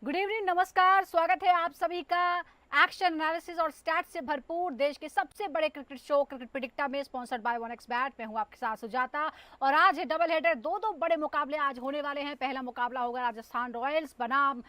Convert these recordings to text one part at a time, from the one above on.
Good evening, नमस्कार। स्वागत है आप सभी का एक्शन एनालिसिस और स्टैट्स से भरपूर देश के सबसे बड़े क्रिकेट शो क्रिकेट प्रिडिक्टर में, sponsored by one x bat. मैं हूं आपके साथ सुजाता और आज है डबल हेडर। दो बड़े मुकाबले आज होने वाले हैं। पहला मुकाबला होगा राजस्थान रॉयल्स बनाम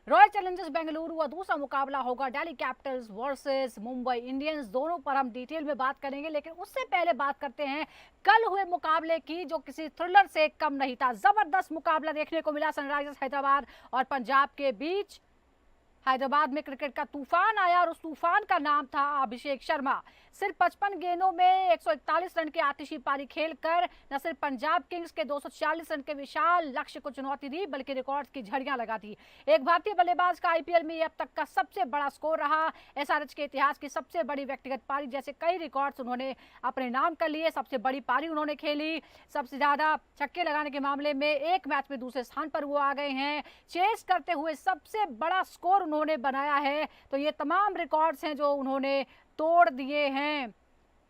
रॉयल चैलेंजर्स बेंगलुरु और दूसरा मुकाबला होगा Delhi Capitals versus Mumbai Indians. दोनों पर हम डिटेल में बात करेंगे, लेकिन उससे पहले बात करते हैं कल हुए मुकाबले की, जो किसी थ्रिलर से कम नहीं था। जबरदस्त मुकाबला देखने को मिला सनराइजर्स हैदराबाद और पंजाब के बीच। हैदराबाद में क्रिकेट का तूफान आया और उस तूफान का नाम था अभिषेक शर्मा। सिर्फ 55 गेंदों में 141 रन की आतिशी पारी खेलकर न सिर्फ पंजाब किंग्स के 240 रन के विशाल लक्ष्य को चुनौती दी, बल्कि रिकॉर्ड्स की झड़ियां लगा दी। एक भारतीय बल्लेबाज का आईपीएल में अब तक का सबसे बड़ा स्कोर रहा। एसआरएच के इतिहास की सबसे बड़ी व्यक्तिगत पारी जैसे कई रिकॉर्ड्स उन्होंने अपने नाम कर लिए। सबसे बड़ी पारी उन्होंने खेली। सबसे ज्यादा छक्के लगाने के मामले में एक मैच में दूसरे स्थान पर वो आ गए हैं। चेस करते हुए सबसे बड़ा स्कोर उन्होंने बनाया है। तो ये तमाम रिकॉर्ड्स हैं जो उन्होंने तोड़ दिए हैं।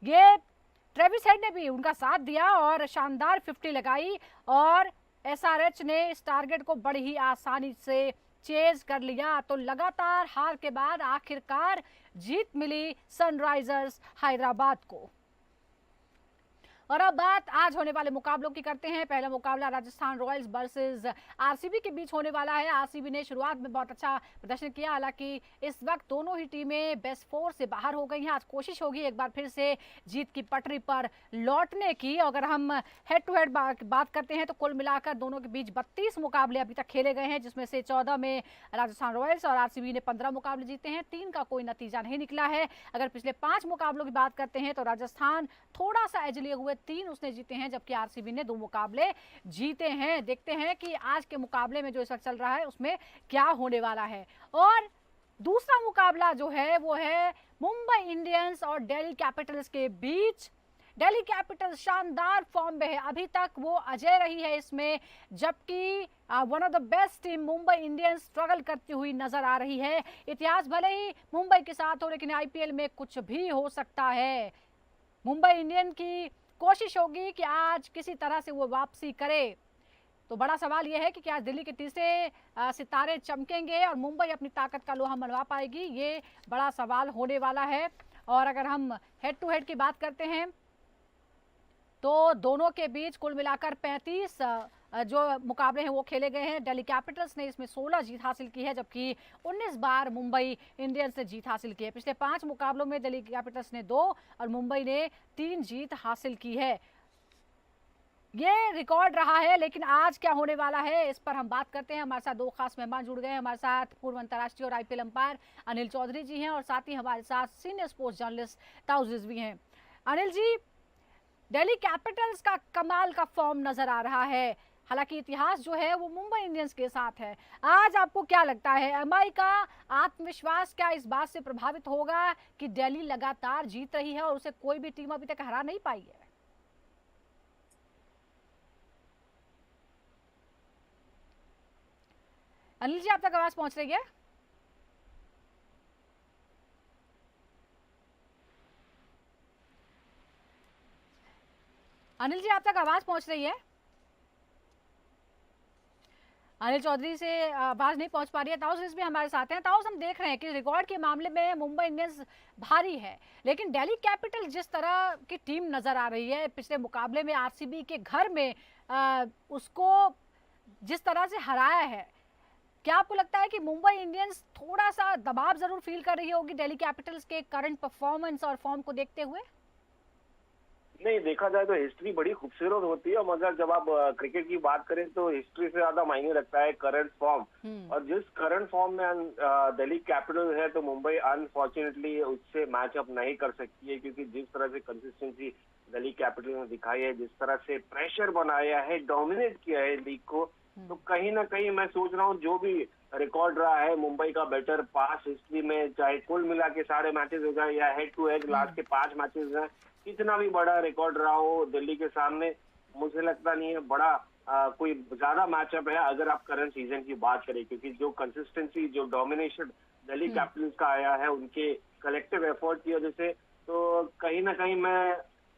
ये ट्रेविस हेड ने भी उनका साथ दिया और शानदार 50 लगाई और एसआरएच ने इस टारगेट को बड़ी ही आसानी से चेज कर लिया। तो लगातार हार के बाद आखिरकार जीत मिली सनराइजर्स हैदराबाद को। और अब बात आज होने वाले मुकाबलों की करते हैं। पहला मुकाबला राजस्थान रॉयल्स वर्सेस आरसीबी के बीच होने वाला है। आरसीबी ने शुरुआत में बहुत अच्छा प्रदर्शन किया, हालांकि इस वक्त दोनों ही टीमें बेस्ट फोर से बाहर हो गई हैं। आज कोशिश होगी एक बार फिर से जीत की पटरी पर लौटने की। अगर हम हेड टू हेड बात करते हैं तो कुल मिलाकर दोनों के बीच 32 मुकाबले अभी तक खेले गए हैं, जिसमें से 14 में राजस्थान रॉयल्स और आरसीबी ने 15 मुकाबले जीते हैं। 3 का कोई नतीजा नहीं निकला है। अगर पिछले 5 मुकाबलों की बात करते हैं तो राजस्थान थोड़ा सा एज लिए हुए 3 उसने जीते हैं, जबकि आरसीबी ने 2 मुकाबले जीते हैं। देखते हैं कि आज के मुकाबले में जो इस वक्त चल रहा है उसमें क्या होने वाला है। और दूसरा मुकाबला जो है वो है मुंबई इंडियंस और दिल्ली कैपिटल्स के बीच। दिल्ली कैपिटल्स शानदार फॉर्म में है, अभी तक वो अजय रही है इसमें, जबकि one of the best team Mumbai Indians struggle करती हुई नजर आ रही है। इतिहास भले ही मुंबई के साथ हो, लेकिन आईपीएल में कुछ भी हो सकता है। मुंबई इंडियन की कोशिश होगी कि आज किसी तरह से वो वापसी करे। तो बड़ा सवाल यह है कि क्या दिल्ली के तीसरे सितारे चमकेंगे और मुंबई अपनी ताकत का लोहा मनवा पाएगी, ये बड़ा सवाल होने वाला है। और अगर हम हेड टू हेड की बात करते हैं तो दोनों के बीच कुल मिलाकर 35 जो मुकाबले हैं वो खेले गए हैं। दिल्ली कैपिटल्स ने इसमें 16 जीत हासिल की है, जबकि 19 बार मुंबई इंडियंस ने जीत हासिल की है। पिछले 5 मुकाबलों में दिल्ली कैपिटल्स ने 2 और मुंबई ने 3 जीत हासिल की है। ये रिकॉर्ड रहा है, लेकिन आज क्या होने वाला है इस पर हम बात करते हैं। हमारे साथ 2 खास मेहमान जुड़ गए हैं। हमारे साथ पूर्व अंतर्राष्ट्रीय और आईपीएल अंपायर अनिल चौधरी जी हैं और साथ ही हमारे साथ सीनियर स्पोर्ट्स जर्नलिस्ट ताऊ रिजवी हैं। अनिल जी, दिल्ली कैपिटल्स का कमाल का फॉर्म नजर आ रहा है, हालांकि इतिहास जो है वो मुंबई इंडियंस के साथ है। आज आपको क्या लगता है, एमआई का आत्मविश्वास क्या इस बात से प्रभावित होगा कि दिल्ली लगातार जीत रही है और उसे कोई भी टीम अभी तक हरा नहीं पाई है? अनिल जी, आप तक आवाज पहुंच रही है? अनिल जी, आप तक आवाज पहुंच रही है? अनिल चौधरी से आवाज नहीं पहुंच पा रही है। ताउस भी हमारे साथ हैं। ताउस, हम देख रहे हैं कि रिकॉर्ड के मामले में मुंबई इंडियंस भारी है, लेकिन दिल्ली कैपिटल जिस तरह की टीम नजर आ रही है, पिछले मुकाबले में आरसीबी के घर में उसको जिस तरह से हराया है, क्या आपको लगता है कि मुंबई इंडियंस थोड़ा सा दबाव जरूर फील कर रही होगी दिल्ली कैपिटल्स के करंट परफॉर्मेंस और फॉर्म को देखते हुए? नहीं, देखा जाए तो हिस्ट्री बड़ी खूबसूरत होती है, मगर जब आप क्रिकेट की बात करें तो हिस्ट्री से ज्यादा मायने रखता है करंट फॉर्म। और जिस करंट फॉर्म में दिल्ली कैपिटल है, तो मुंबई अनफॉर्चुनेटली उससे मैचअप नहीं कर सकती है, क्योंकि जिस तरह से कंसिस्टेंसी दिल्ली कैपिटल ने दिखाई है, जिस तरह से प्रेशर बनाया है, डोमिनेट किया है लीग को, तो कहीं ना कहीं मैं सोच रहा हूँ जो भी रिकॉर्ड रहा है मुंबई का बेटर पास हिस्ट्री में, चाहे कुल मिला के सारे मैचेस हो जाए या हेड टू हेड लास्ट के 5 मैचेस हैं, कितना भी बड़ा रिकॉर्ड रहा हो दिल्ली के सामने, मुझे लगता नहीं है बड़ा कोई ज्यादा मैचअप है अगर आप करंट सीजन की बात करें, क्योंकि जो कंसिस्टेंसी, जो डोमिनेशन दिल्ली कैपिटल्स का आया है उनके कलेक्टिव एफर्ट की वजह से, तो कहीं ना कहीं मैं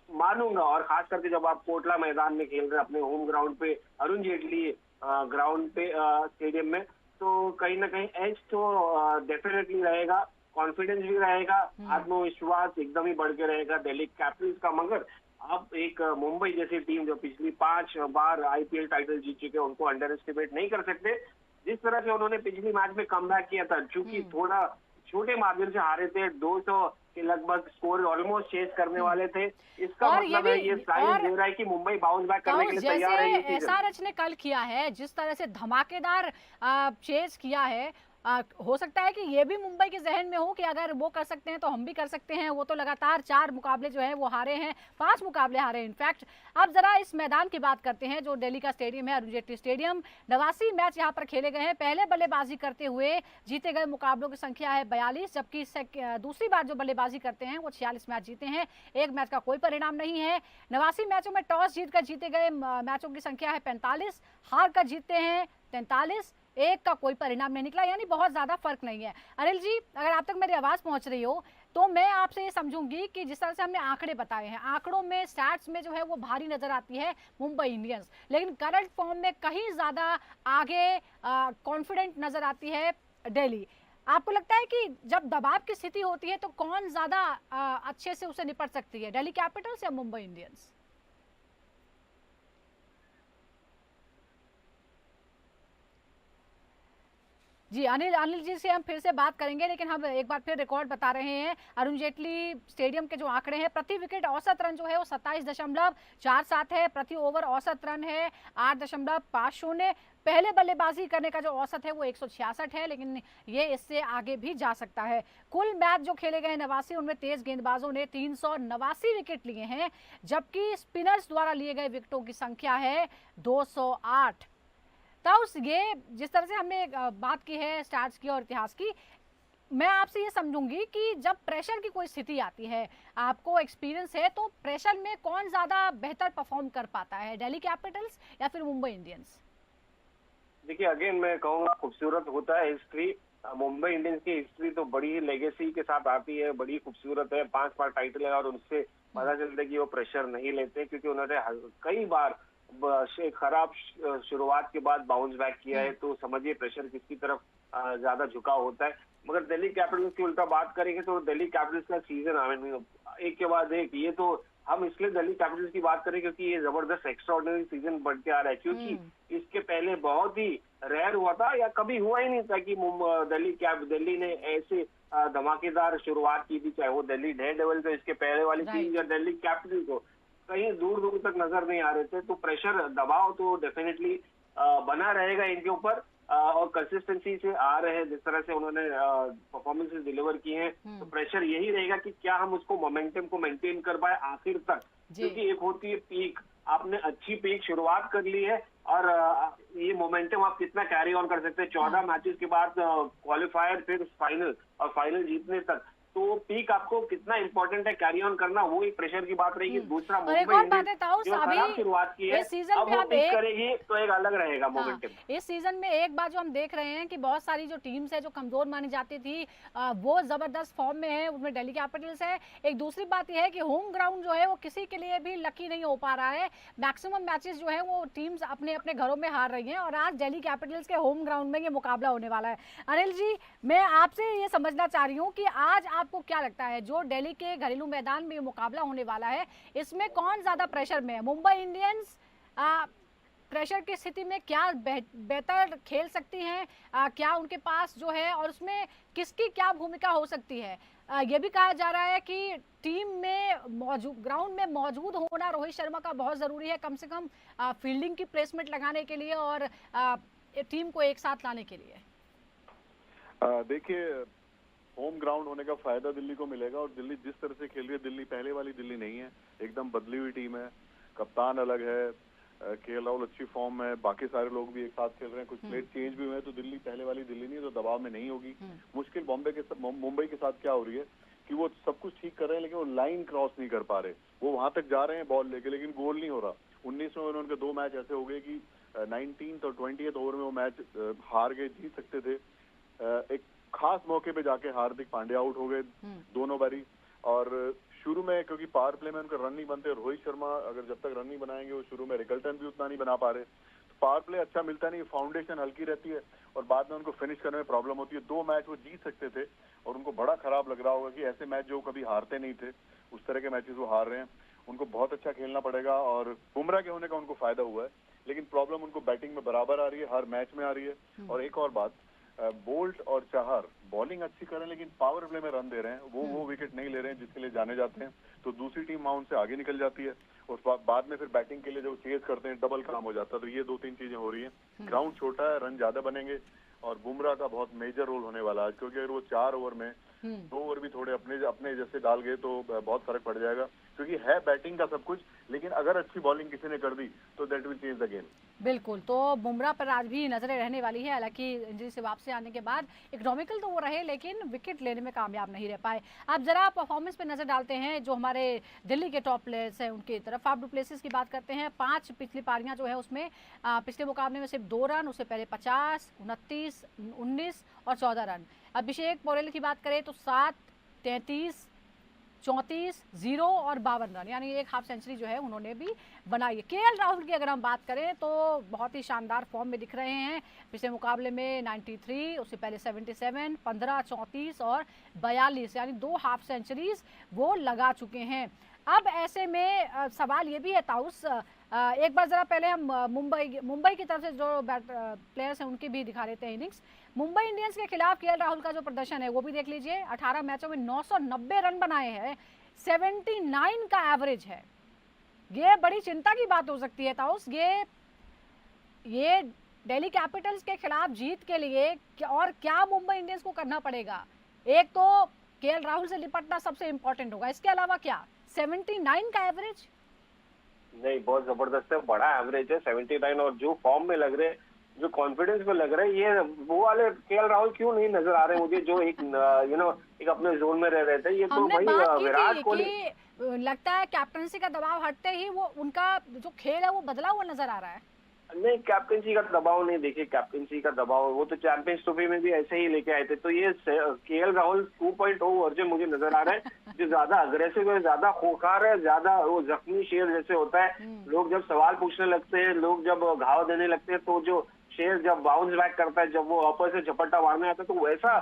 मानूंगा। और खास करके जब आप कोटला मैदान में खेल रहे हैं अपने होम ग्राउंड पे, अरुण जेटली ग्राउंड पे, स्टेडियम में, तो कहीं ना कहीं एज तो डेफिनेटली रहेगा, कॉन्फिडेंस भी रहेगा, आत्मविश्वास एकदम ही बढ़ के रहेगा दिल्ली कैपिटल्स का। मगर अब एक मुंबई जैसी टीम जो पिछली 5 बार आईपीएल टाइटल जीत चुके हैं, उनको अंडर एस्टिमेट नहीं कर सकते। जिस तरह से उन्होंने पिछली मैच में कमबैक किया था, चूंकि थोड़ा छोटे मार्जिन से हारे थे, 200 के लगभग स्कोर ऑलमोस्ट चेज करने वाले थे। इसका और मतलब है, ये साइन दे रहा है कि मुंबई बाउंस बैक करने के लिए तैयार है ये जैसे सीजन। एसआरएच ने कल किया है, जिस तरह से धमाकेदार चेज किया है, हो सकता है कि ये भी मुंबई के जहन में हो कि अगर वो कर सकते हैं तो हम भी कर सकते हैं। वो तो लगातार 4 मुकाबले जो है वो हारे हैं, 5 मुकाबले हारे हैं इनफैक्ट। अब जरा इस मैदान की बात करते हैं जो दिल्ली का स्टेडियम है, अरुण जेटली स्टेडियम। 89 मैच यहाँ पर खेले गए हैं। पहले बल्लेबाजी करते हुए जीते गए मुकाबलों की संख्या है 42, जबकि दूसरी बार जो बल्लेबाजी करते हैं वो 46 मैच जीते हैं। एक मैच का कोई परिणाम नहीं है। 89 मैचों में टॉस जीतकर जीते गए मैचों की संख्या है 45, हार कर जीते हैं 43, एक का कोई परिणाम नहीं निकला, यानी बहुत ज्यादा फर्क नहीं है। अनिल जी, अगर आप तक मेरी आवाज पहुंच रही हो तो मैं आपसे ये समझूंगी कि जिस तरह से हमने आंकड़े बताए हैं, आंकड़ों में स्टैट्स में जो है वो भारी नजर आती है मुंबई इंडियंस, लेकिन करंट फॉर्म में कहीं ज्यादा आगे कॉन्फिडेंट नजर आती है दिल्ली। आपको लगता है कि जब दबाव की स्थिति होती है तो कौन ज्यादा अच्छे से उसे निपट सकती है, दिल्ली कैपिटल्स या मुंबई इंडियंस? जी, अनिल जी से हम फिर से बात करेंगे, लेकिन हम एक बार फिर रिकॉर्ड बता रहे हैं। अरुण जेटली स्टेडियम के जो आंकड़े हैं, प्रति विकेट औसत रन जो है वो 27.47 है, प्रति ओवर औसत रन है 8.50। पहले बल्लेबाजी करने का जो औसत है वो 166 है, लेकिन ये इससे आगे भी जा सकता है। कुल मैच जो खेले गए 89, उनमें तेज गेंदबाजों ने 389 विकेट लिए हैं, जबकि स्पिनर्स द्वारा लिए गए विकेटों की संख्या है 208। तो ये जिस तरह से हमने बात की है स्टार्स की और इतिहास की, मैं आपसे ये समझूंगी कि जब प्रेशर की कोई स्थिति आती है, आपको एक्सपीरियंस है, तो प्रेशर में कौन ज्यादा बेहतर परफॉर्म कर पाता है, दिल्ली कैपिटल्स या फिर मुंबई इंडियंस? देखिए, अगेन मैं कहूँगा खूबसूरत होता है हिस्ट्री। मुंबई इंडियंस की हिस्ट्री तो बड़ी ही लेगेसी के साथ आती है, बड़ी खूबसूरत है। 5 बार टाइटल है और उनसे पता चलता है कि वो प्रेशर नहीं लेते, क्योंकि उन्होंने कई बार खराब शुरुआत के बाद बाउंस बैक किया है। तो समझिए प्रेशर किसकी तरफ ज्यादा झुकाव होता है। मगर दिल्ली कैपिटल्स की उल्टा बात करेंगे तो दिल्ली कैपिटल्स का सीजन, आई मीन, एक के बाद एक, ये तो हम इसलिए दिल्ली कैपिटल्स की बात करें क्योंकि ये जबरदस्त एक्स्ट्राऑर्डिनरी सीजन बढ़ते आ रहा है। क्योंकि इसके पहले बहुत ही रेयर हुआ था, या कभी हुआ ही नहीं था कि दिल्ली ने ऐसे धमाकेदार शुरुआत की थी, चाहे वो दिल्ली डेयरडेविल्स तो इसके पहले वाली टीम या दिल्ली कैपिटल को कहीं दूर दूर तक नजर नहीं आ रहे थे। तो प्रेशर, दबाव तो डेफिनेटली बना रहेगा इनके ऊपर, और कंसिस्टेंसी से आ रहे हैं, जिस तरह से उन्होंने परफॉर्मेंसेस डिलीवर की हैं। तो प्रेशर यही रहेगा कि क्या हम उसको मोमेंटम को मेंटेन कर पाए आखिर तक, क्योंकि एक होती है पीक, आपने अच्छी पीक शुरुआत कर ली है, और ये मोमेंटम आप कितना कैरी ऑन कर सकते हैं। 14 मैचेस के बाद क्वालिफायर, फिर फाइनल, और फाइनल जीतने तक, तो पीक आपको कितना इंपॉर्टेंट है कैरी ऑन करना, वो एक प्रेशर की बात रहेगी। दूसरा, मुंबई इंडियंस जो खराब शुरुआत की है, अब वो पीक करेगी तो एक अलग रहेगा मोमेंटम। इस सीजन में एक बार जो हम देख रहे हैं कि बहुत सारी जो टीम्स है जो कमजोर मानी जाती थी, वो जबरदस्त फॉर्म में है, उनमें दिल्ली कैपिटल्स है। एक दूसरी बात यह है कि होम ग्राउंड जो है वो किसी के लिए भी लकी नहीं हो पा रहा है। मैक्सिमम मैचेस जो है वो टीम्स अपने अपने घरों में हार रही हैं, और आज दिल्ली कैपिटल्स के होम ग्राउंड में ये मुकाबला होने वाला है। अनिल जी, मैं आपसे ये समझना चाह रही हूँ कि आज आपको क्या लगता है, जो दिल्ली के घरेलू मैदान में मुकाबला होने वाला है, इसमें कौन ज्यादा प्रेशर में है? मुंबई इंडियंस प्रेशर की स्थिति में क्या बेहतर खेल सकती हैं, क्या उनके पास जो है, और उसमें किसकी क्या भूमिका हो सकती है? ये भी कहा जा रहा है कि टीम में ग्राउंड में मौजूद होना रोहित शर्मा का बहुत जरूरी है, कम से कम फील्डिंग की प्लेसमेंट लगाने के लिए और टीम को एक साथ लाने के लिए। देखिए, होम ग्राउंड होने का फायदा दिल्ली को मिलेगा, और दिल्ली जिस तरह से खेल रही है, दिल्ली पहले वाली दिल्ली नहीं है, एकदम बदली हुई टीम है। कप्तान अलग है, केएल राहुल अच्छी फॉर्म में, बाकी सारे लोग भी एक साथ खेल रहे हैं, कुछ प्लेयर चेंज भी हुए हैं। तो दिल्ली पहले वाली दिल्ली नहीं है, तो दबाव में नहीं होगी। मुश्किल मुंबई के साथ क्या हो रही है कि वो सब कुछ ठीक कर रहे हैं, लेकिन वो लाइन क्रॉस नहीं कर पा रहे। वो वहां तक जा रहे हैं बॉल लेके, लेकिन गोल नहीं हो रहा। 19 में उनके 2 मैच ऐसे हो गए कि 19th और 20th ओवर में वो मैच हार गए, जीत सकते थे। एक खास मौके पे जाके हार्दिक पांड्या आउट हो गए दोनों बारी, और शुरू में क्योंकि पावर प्ले में उनका रन नहीं बनते, रोहित शर्मा अगर जब तक रन नहीं बनाएंगे, वो शुरू में रिकल्टन भी उतना नहीं बना पा रहे। तो पावर प्ले अच्छा मिलता नहीं, फाउंडेशन हल्की रहती है और बाद में उनको फिनिश करने में प्रॉब्लम होती है। 2 मैच वो जीत सकते थे और उनको बड़ा खराब लग रहा होगा कि ऐसे मैच जो कभी हारते नहीं थे उस तरह के मैचेस वो हार रहे हैं। उनको बहुत अच्छा खेलना पड़ेगा और बुमराह के होने का उनको फायदा हुआ है, लेकिन प्रॉब्लम उनको बैटिंग में बराबर आ रही है, हर मैच में आ रही है। और एक और बात, बोल्ट और चाहर बॉलिंग अच्छी करें लेकिन पावर प्ले में रन दे रहे हैं, वो विकेट नहीं ले रहे हैं जिसके लिए जाने जाते हैं, तो दूसरी टीम वहां उनसे आगे निकल जाती है और बाद में फिर बैटिंग के लिए जब चेज करते हैं डबल काम हो जाता है। तो ये 2-3 चीजें हो रही हैं। ग्राउंड छोटा है, रन ज्यादा बनेंगे और बुमराह का बहुत मेजर रोल होने वाला है, क्योंकि अगर वो 4 ओवर में 2 ओवर भी थोड़े अपने जैसे डाल गए तो बहुत फर्क पड़ जाएगा, क्योंकि है बैटिंग का सब कुछ, लेकिन अगर अच्छी बॉलिंग किसी ने कर दी तो that will change the game. बिल्कुल, तो बुमराह पर आज भी नजरें रहने वाली है। हालांकि इंजरी से वापसी आने के बाद इकोनॉमिकल तो वो रहे लेकिन विकेट लेने में कामयाब नहीं रह पाए। अब जरा परफॉर्मेंस पे नजर डालते हैं जो हमारे दिल्ली के टॉप प्लेयर्स हैं उनकी तरफ। फाफ डु प्लेसिस की बात करते हैं। 5 पिछली पारियां जो है उसमें पिछले मुकाबले में सिर्फ 2 रन, उससे पहले 50, 29, 19 और 14 रन। अभिषेक पोरेल की बात करें तो 7, 33, 34, 0 और 52 रन, यानी एक हाफ सेंचुरी जो है उन्होंने भी बनाई है। केएल राहुल की अगर हम बात करें तो बहुत ही शानदार फॉर्म में दिख रहे हैं। पिछले मुकाबले में 93, उससे पहले 77, 15, 34 और 42, यानी 2 हाफ सेंचुरीज वो लगा चुके हैं। अब ऐसे में सवाल ये भी है ताउस, एक बार जरा पहले हम मुंबई की तरफ से जो प्लेयर्स हैं उनकी भी दिखा देते हैं इनिंग्स। मुंबई इंडियंस के खिलाफ केएल राहुल का जो प्रदर्शन है वो भी देख लीजिए। 18 मैचों में 990 रन बनाए हैं, 79 का एवरेज है। ये बड़ी चिंता की बात हो सकती है ताउस। ये दिल्ली कैपिटल्स के खिलाफ जीत के लिए और क्या मुंबई इंडियंस को करना पड़ेगा? एक तो केएल राहुल से निपटना सबसे इंपॉर्टेंट होगा, इसके अलावा क्या 79 का एवरेज? नहीं, बहुत जबरदस्त है, बड़ा एवरेज है 79। और जो फॉर्म में लग रहे, जो कॉन्फिडेंस में लग रहे, ये वो वाले केएल राहुल क्यों नहीं नजर आ रहे मुझे, जो एक एक अपने जोन में रह रहे थे। ये तो भाई विराट कोहली, लगता है कैप्टनसी का दबाव हटते ही वो उनका जो खेल है वो बदला हुआ नजर आ रहा है। नहीं, कैप्टनसी का दबाव नहीं, देखिए कैप्टनसी का दबाव वो तो चैंपियंस ट्रॉफी में भी ऐसे ही लेके आए थे। तो ये केएल राहुल 2.0 वर्जन मुझे नजर आ रहा है, जो ज्यादा अग्रेसिव है, ज्यादा खोखार है, ज्यादा वो जख्मी शेर जैसे होता है। लोग जब सवाल पूछने लगते हैं, लोग जब घाव देने लगते हैं, तो जो शेर जब बाउंस बैक करता है, जब वो अपर से झपट्टा मारने आता है, तो वैसा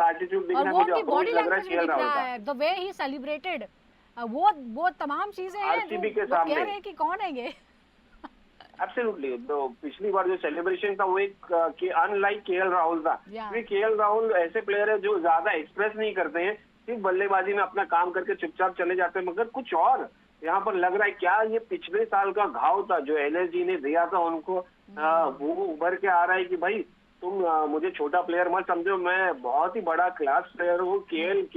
एटीट्यूड दिखना मुझे अप्रोच लग रहा है केएल राहुल का। द वे ही सेलिब्रेटेड, वो तमाम चीजें हैं आरसीबी के वो सामने कह रहे हैं कि कौन है ये। एब्सोल्युटली, तो पिछली बार जो सेलिब्रेशन था वो एक अनलाइक केएल राहुल था। केएल राहुल ऐसे प्लेयर है जो ज्यादा एक्सप्रेस नहीं करते हैं, सिर्फ बल्लेबाजी में अपना काम करके चुपचाप चले जाते हैं। मगर कुछ और यहाँ पर लग रहा है, क्या ये पिछले साल का घाव था जो एलएसजी ने दिया था उनको, वो उभर के आ रहा है कि भाई तुम मुझे छोटा प्लेयर मत समझो, मैं बहुत ही बड़ा क्लास प्लेयर हूँ। केएल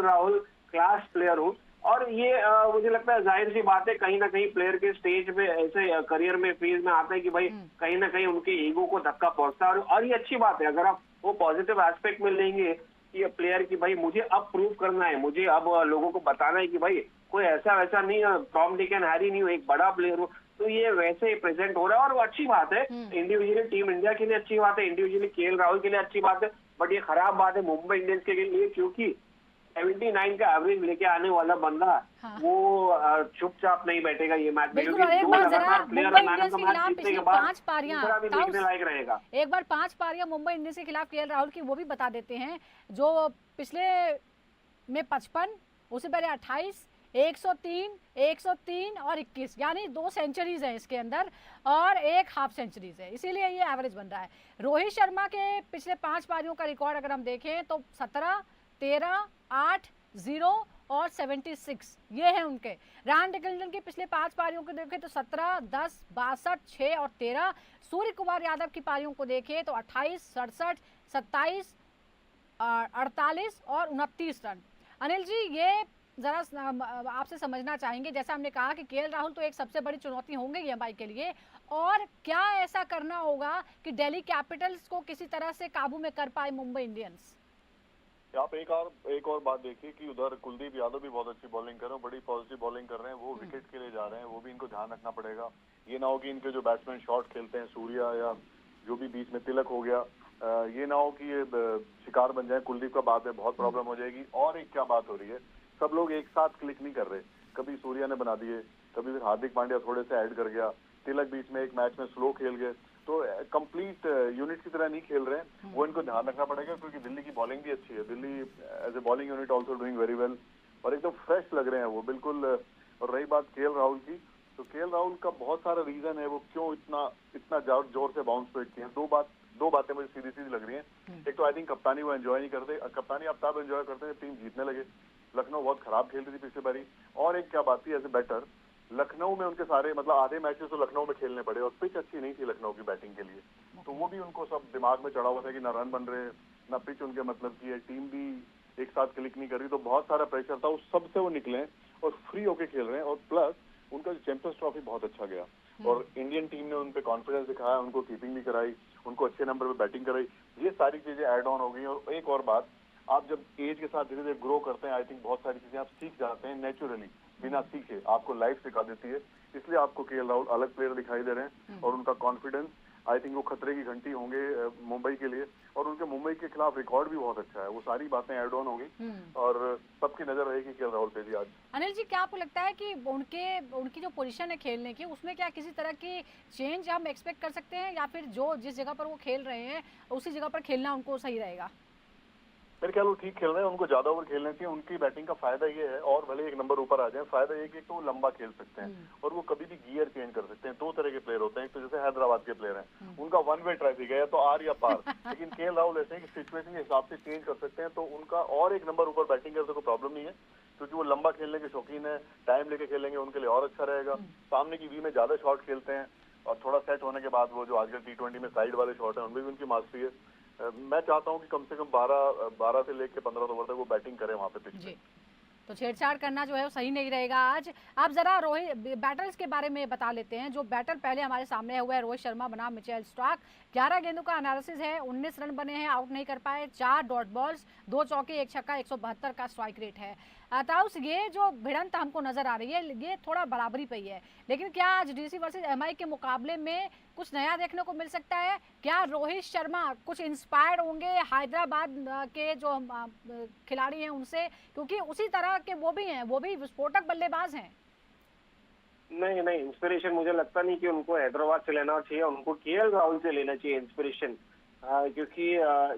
राहुल क्लास प्लेयर हूँ। और ये मुझे लगता है जाहिर सी बात है, कहीं ना कहीं प्लेयर के स्टेज पे ऐसे करियर में फेज में आता है कि भाई कहीं ना कहीं उनके ईगो को धक्का पहुंचता है। और ये अच्छी बात है अगर आप वो पॉजिटिव एस्पेक्ट में लेंगे कि प्लेयर की भाई मुझे अब प्रूव करना है, मुझे अब लोगों को बताना है कि भाई कोई ऐसा वैसा नहीं है, टॉम डिक एंड हैरी नहीं हूँ, एक बड़ा प्लेयर हूँ। तो ये वैसे प्रेजेंट हो रहा है और वो अच्छी बात है। इंडिविजुअली टीम इंडिया के लिए अच्छी बात है, इंडिविजुअली केएल राहुल के लिए अच्छी बात है। बट ये खराब बात है मुंबई इंडियंस के लिए, क्योंकि 79 का एवरेज लेके आने वाला बंदा वो चुपचाप नहीं बैठेगा ये मैच में, क्योंकि एक बार जरा मुंबई इंडियंस के खिलाफ पिछली 5 पारियां देखने लायक रहेगा। एक बार 5 पारियां मुंबई इंडियंस के खिलाफ केएल राहुल की वो भी बता देते हैं, जो पिछले में 55, उससे पहले 28, 103 और 21, यानी 2 सेंचुरीज हैं इसके अंदर और 1 हाफ सेंचुरीज है, इसीलिए ये एवरेज बन रहा है। रोहित शर्मा के पिछले 5 पारियों का रिकॉर्ड अगर हम देखें तो 17, 13, 8, 0 और 76 ये हैं उनके। रैन डिकल्टन की पिछले 5 पारियों को देखें तो 17, 10, 62, 6 और 13। सूर्य कुमार यादव की पारियों को देखें तो 28, 67, 27, 48 और 29 रन। अनिल जी, ये जरा आपसे समझना चाहेंगे, जैसा हमने कहा कि केएल राहुल तो एक सबसे बड़ी चुनौती होंगे ईएमआई के लिए, और क्या ऐसा करना होगा कि दिल्ली कैपिटल्स को किसी तरह से काबू में कर पाए मुंबई इंडियंस? आप एक और बात देखिए कि उधर कुलदीप यादव भी बहुत अच्छी बॉलिंग कर रहे हैं, बड़ी पॉजिटिव बॉलिंग कर रहे हैं, वो विकेट के लिए जा रहे हैं, वो भी इनको ध्यान रखना पड़ेगा। ये ना हो कि इनके जो बैट्समैन शॉट खेलते हैं, सूर्या या जो भी बीच में तिलक हो गया, ये ना हो कि ये शिकार बन जाए कुलदीप का, बाद में बहुत प्रॉब्लम हो जाएगी। और एक क्या बात हो रही है, सब लोग एक साथ क्लिक नहीं कर रहे, कभी सूर्या ने बना दिए, कभी फिर हार्दिक पांड्या थोड़े से ऐड कर गया, तिलक बीच में एक मैच में स्लो खेल गए, तो कंप्लीट यूनिट की तरह नहीं खेल रहे हैं। वो इनको ध्यान रखना पड़ेगा, क्योंकि दिल्ली की बॉलिंग भी अच्छी है। Delhi as a bowling unit also doing very well, और एकदम फ्रेश लग रहे हैं वो बिल्कुल। और रही बात केएल राहुल की, तो केएल राहुल का बहुत सारा रीजन है वो क्यों इतना जोर से बाउंस बैक किए हैं। दो बातें मुझे सीधी सीधी लग रही हैं। एक तो आई थिंक कप्तानी वो एंजॉय नहीं करते। कप्तानी आप तब एंजॉय करते हैं टीम जीतने लगे। लखनऊ बहुत खराब खेल रही थी पिछली बारी। और एक क्या बात थी, एज ए बैटर लखनऊ में उनके सारे मतलब आधे मैचेस तो लखनऊ में खेलने पड़े, और पिच अच्छी नहीं थी लखनऊ की बैटिंग के लिए। तो वो भी उनको सब दिमाग में चढ़ा हुआ था कि ना रन बन रहे, ना पिच उनके मतलब की है, टीम भी एक साथ क्लिक नहीं कर रही। तो बहुत सारा प्रेशर था, उस सब से वो निकले और फ्री होके खेल रहे हैं। और प्लस उनका चैंपियंस ट्रॉफी बहुत अच्छा गया, और इंडियन टीम ने उन पे कॉन्फिडेंस दिखाया, उनको कीपिंग भी कराई, उनको अच्छे नंबर पे बैटिंग कराई। ये सारी चीजें ऐड ऑन हो गई। और एक और बात, आप जब एज के साथ धीरे धीरे ग्रो करते हैं, आई थिंक बहुत सारी चीजें आप सीख जाते हैं नेचुरली, बिना सीखे। आपको लाइफ सिखा देती है। इसलिए आपको केएल राहुल अलग प्लेयर दिखाई दे रहे हैं, और उनका कॉन्फिडेंस आई थिंक वो खतरे की घंटी होंगे मुंबई के लिए। और उनके मुंबई के खिलाफ रिकॉर्ड भी बहुत अच्छा है। वो सारी बातें ऐड ऑन होगी, और सबकी नजर रहेगी केएल राहुल पे भी आज। अनिल जी, क्या आपको लगता है कि उनकी जो पोजीशन है खेलने की, उसमें क्या किसी तरह की चेंज हम एक्सपेक्ट कर सकते हैं, या फिर जिस जगह पर वो खेल रहे हैं उसी जगह पर खेलना उनको सही रहेगा? मेरे ख्याल वो ठीक खेल रहे हैं, उनको ज्यादा ओवर खेलना चाहिए। उनकी बैटिंग का फायदा ये है, और भले एक नंबर ऊपर आ जाए, फायदा ये कि तो वो लंबा खेल सकते हैं, और वो कभी भी गियर चेंज कर सकते हैं। दो तरह के प्लेयर होते हैं, एक तो जैसे हैदराबाद के प्लेयर हैं, उनका वन वे ट्रैफिक है, या तो आर या पार। लेकिन केएल राहुल ऐसे हैं कि सिचुएशन के हिसाब से चेंज कर सकते हैं, तो उनका और एक नंबर ऊपर बैटिंग करने कोई प्रॉब्लम नहीं है, क्योंकि वो लंबा खेलने के शौकीन है। टाइम लेके खेलेंगे उनके लिए और अच्छा रहेगा। सामने की वी में ज्यादा शॉट खेलते हैं, और थोड़ा सेट होने के बाद वो जो आजकल T20 में साइड वाले शॉट है, उनमें भी उनकी मास्टरी है। मैं चाहता हूं कि कम से कम 12 से लेकर 15 ओवर तक वो बैटिंग करें वहां पे पिच पे। तो छेड़छाड़ करना जो है वो सही नहीं रहेगा आज। आप जरा रोहित बैटर्स के बारे में बता लेते हैं। जो बैटर पहले हमारे सामने हुआ है रोहित शर्मा बनाम मिचेल स्टार्क। 11 गेंदों का एनालिसिस है, 19 रन बने हैं, आउट नहीं कर पाए, 4 डॉट बॉल्स, 2 चौके, 1 छक्का, 172 का स्ट्राइक रेट है। ताउस, ये जो भिड़ंत हमको नजर आ रही है ये थोड़ा बराबरी पे ही है, लेकिन क्या आज डीसी वर्सेस एमआई के मुकाबले में कुछ नया देखने को मिल सकता है? क्या रोहित शर्मा कुछ इंस्पायर्ड होंगे हैदराबाद के जो खिलाड़ी हैं उनसे, क्योंकि उसी तरह के वो भी हैं, वो भी विस्फोटक बल्लेबाज हैं? नहीं, इंस्पिरेशन मुझे लगता नहीं कि उनको हैदराबाद से लेना चाहिए, उनको केएल राहुल से लेना चाहिए इंस्पिरेशन। क्योंकि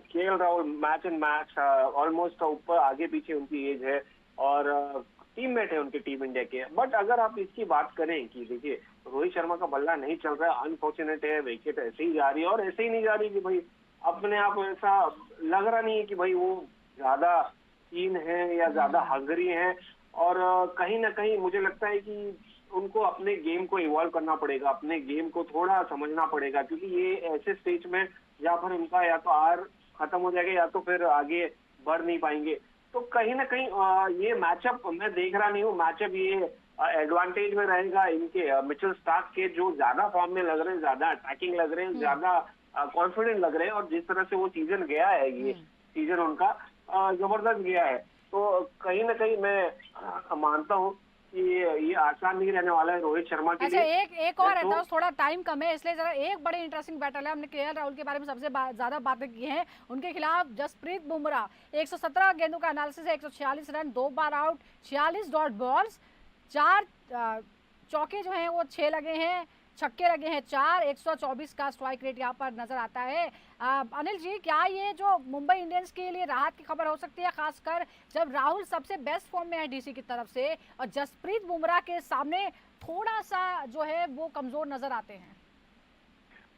KL Rahul match and match almost ऊपर आगे पीछे उनकी एज है, और टीममेट है उनके टीम इंडिया के। बट अगर आप इसकी बात करें कि देखिए रोहित शर्मा का बल्ला नहीं चल रहा है, अनफॉर्चुनेट है, विकेट ऐसे ही जा रही है, और ऐसे ही नहीं जा रही कि भाई अपने आप ऐसा लग रहा नहीं है कि भाई वो ज्यादा कीन है या ज्यादा हंगरी है। और कहीं ना कहीं मुझे लगता है कि उनको अपने गेम को इवॉल्व करना पड़ेगा, अपने गेम को थोड़ा समझना पड़ेगा, क्योंकि ये ऐसे स्टेज में या फिर उनका या तो आर खत्म हो जाएगा या तो फिर आगे बढ़ नहीं पाएंगे। तो कहीं ना कहीं ये मैचअप मैं देख रहा नहीं हूँ, मैचअप ये एडवांटेज में रहेगा इनके मिचेल स्टार्क के, जो ज्यादा फॉर्म में लग रहे हैं, ज्यादा अटैकिंग लग रहे हैं, ज्यादा कॉन्फिडेंट लग रहे हैं, और जिस तरह से वो सीजन गया है, ये सीजन उनका जबरदस्त गया है। तो कहीं ना कहीं मैं मानता हूँ कि ये आसान नहीं रहने वाला है रोहित शर्मा के अच्छा, लिए। एक और है, थोड़ा टाइम कम है इसलिए जरा एक बड़े इंटरेस्टिंग बैटल है। हमने केएल राहुल के बारे में सबसे ज्यादा बातें की हैं। उनके खिलाफ जसप्रीत बुमराह, 117 गेंदों का एनालिसिस है, 146 रन, 2 बार आउट, 46 डॉट बॉल्स, 4 चौके जो हैं वो 6 लगे हैं, छक्के लगे हैं 4, 124 का स्ट्राइक रेट यहाँ पर नजर आता है। अनिल जी, क्या ये जो मुंबई इंडियंस के लिए राहत की खबर हो सकती है, खासकर जब राहुल सबसे बेस्ट फॉर्म में है डीसी की तरफ से, और जसप्रीत बुमराह के सामने थोड़ा सा जो है वो कमजोर नजर आते हैं?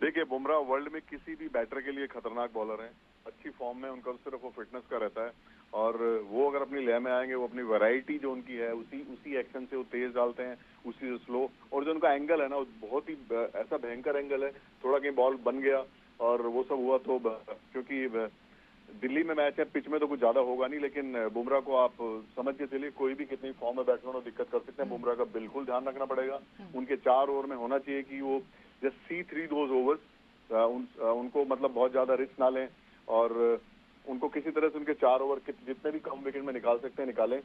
देखिए, बुमराह वर्ल्ड में किसी भी बैटर के लिए खतरनाक बॉलर है। अच्छी फॉर्म में उनका सिर्फ वो फिटनेस का रहता है, और वो अगर अपनी लय में आएंगे, वो अपनी वैरायटी जो उनकी है उसी एक्शन से वो तेज डालते हैं, उसी से स्लो। और जो उनका एंगल है ना, वो बहुत ही ऐसा भयंकर एंगल है। थोड़ा कहीं बॉल बन गया और वो सब हुआ तो, क्योंकि दिल्ली में मैच है, पिच में तो कुछ ज्यादा होगा नहीं, लेकिन बुमराह को आप समझ के चलिए, कोई भी कितनी फॉर्म में बैट्समैन हो दिक्कत कर सकते हैं। बुमराह का बिल्कुल ध्यान रखना पड़ेगा। उनके 4 ओवर में होना चाहिए कि वो just see three those overs, उनको मतलब बहुत ज्यादा रिस्क ना लें, और उनको किसी तरह से उनके 4 ओवर जितने भी कम विकेट में निकाल सकते हैं निकालें।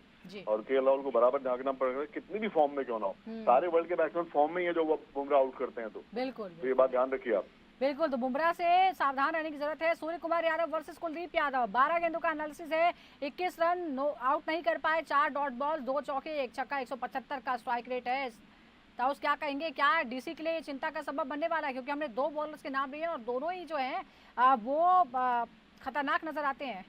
और केएल राहुल को बराबर झांकना पड़ेगा, कितनी भी फॉर्म में क्यों ना हो। सारे वर्ल्ड के बैट्समैन फॉर्म में ही है जो बुमराह आउट करते हैं। तो बिल्कुल, तो ये बात ध्यान रखिए आप। बिल्कुल, तो बुमराह से सावधान रहने की जरूरत है। सूर्य कुमार यादव वर्सेस कुलदीप यादव, 12 गेंदों का एनालिसिस है, 21 रन, आउट नहीं कर पाए, 4 डॉट बॉल, 2 चौके, 1 छक्का, 175 का स्ट्राइक रेट है। ताउस क्या कहेंगे, क्या डीसी के लिए ये चिंता का सबब बनने वाला है? क्योंकि हमने 2 बॉलर्स के नाम लिए और दोनों ही जो हैं वो खतरनाक नजर आते हैं।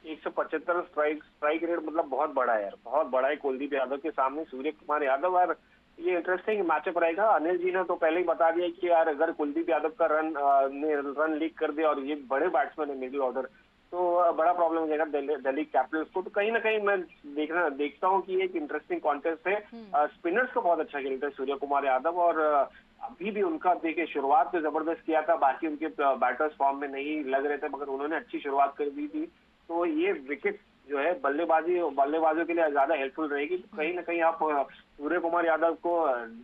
175 स्ट्राइक रेट मतलब बहुत बड़ा है यार, बहुत बड़ा है कुलदीप यादव के सामने सूर्य कुमार यादव। और ये इंटरेस्टिंग मैचअप रहेगा। अनिल जी ने तो पहले ही बता दिया कि यार अगर कुलदीप यादव का रन लीक कर दिया और ये बड़े बैट्समैन है मिडिल ऑर्डर, तो बड़ा प्रॉब्लम हो जाएगा दिल्ली कैपिटल्स को। तो कहीं ना कहीं मैं देखता हूँ कि एक इंटरेस्टिंग कॉन्टेस्ट है। स्पिनर्स को बहुत अच्छा खेलते हैं सूर्य कुमार यादव, और अभी भी उनका देखिए शुरुआत तो जबरदस्त किया था, बाकी उनके बैटर्स फॉर्म में नहीं लग रहे थे, मगर उन्होंने अच्छी शुरुआत कर दी थी। तो ये विकेट जो है बल्लेबाजों के लिए ज्यादा हेल्पफुल रहेगी। तो कहीं ना कहीं आप सूर्य कुमार यादव को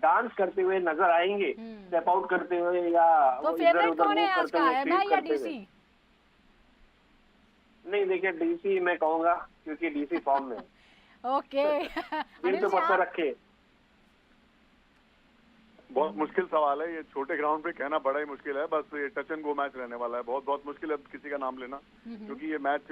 डांस करते हुए नजर आएंगे, स्टेप आउट करते हुए या तो फेवरेट कौन है आज का, एमआई या डीसी? नहीं देखिए, डीसी मैं कहूंगा, क्योंकि डीसी फॉर्म में ओके। दिल तो पत्थर रखे। बहुत मुश्किल सवाल है ये, छोटे ग्राउंड पे कहना बड़ा ही मुश्किल है। बस ये टच एंड गो मैच रहने वाला है, बहुत बहुत मुश्किल है किसी का नाम लेना, क्योंकि ये मैच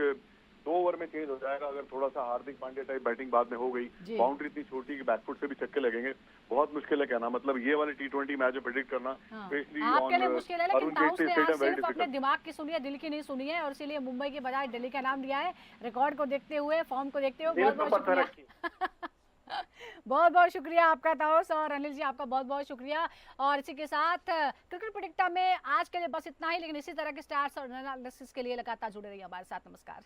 2 ओवर में चेंज हो जाएगा। अगर थोड़ा सा हार्दिक पांड्या टाइप बैटिंग बाद में हो गई, बाउंड्री इतनी छोटी कि बैकफुट से भी छक्के लगेंगे, बहुत मुश्किल है कहना। मतलब ये वाले T20 मैच प्रेडिक्ट करना स्पेशली आपके लिए मुश्किल है, लेकिन ताउस ने आज सिर्फ अपने दिमाग की सुनी है, दिल की नहीं सुनी है, और इसीलिए मुंबई के बजाय दिल्ली का नाम लिया है। रिकॉर्ड को देखते हुए, फॉर्म को देखते हुए बहुत बहुत शुक्रिया। बहुत बहुत शुक्रिया आपका ताउस, और अनिल जी आपका बहुत बहुत शुक्रिया। और इसी के साथ क्रिकेट प्रेडिक्टा में आज के लिए बस इतना ही, लेकिन इसी तरह के स्टार्स और एनालिसिस के लिए लगातार जुड़े रहिए हमारे साथ। नमस्कार।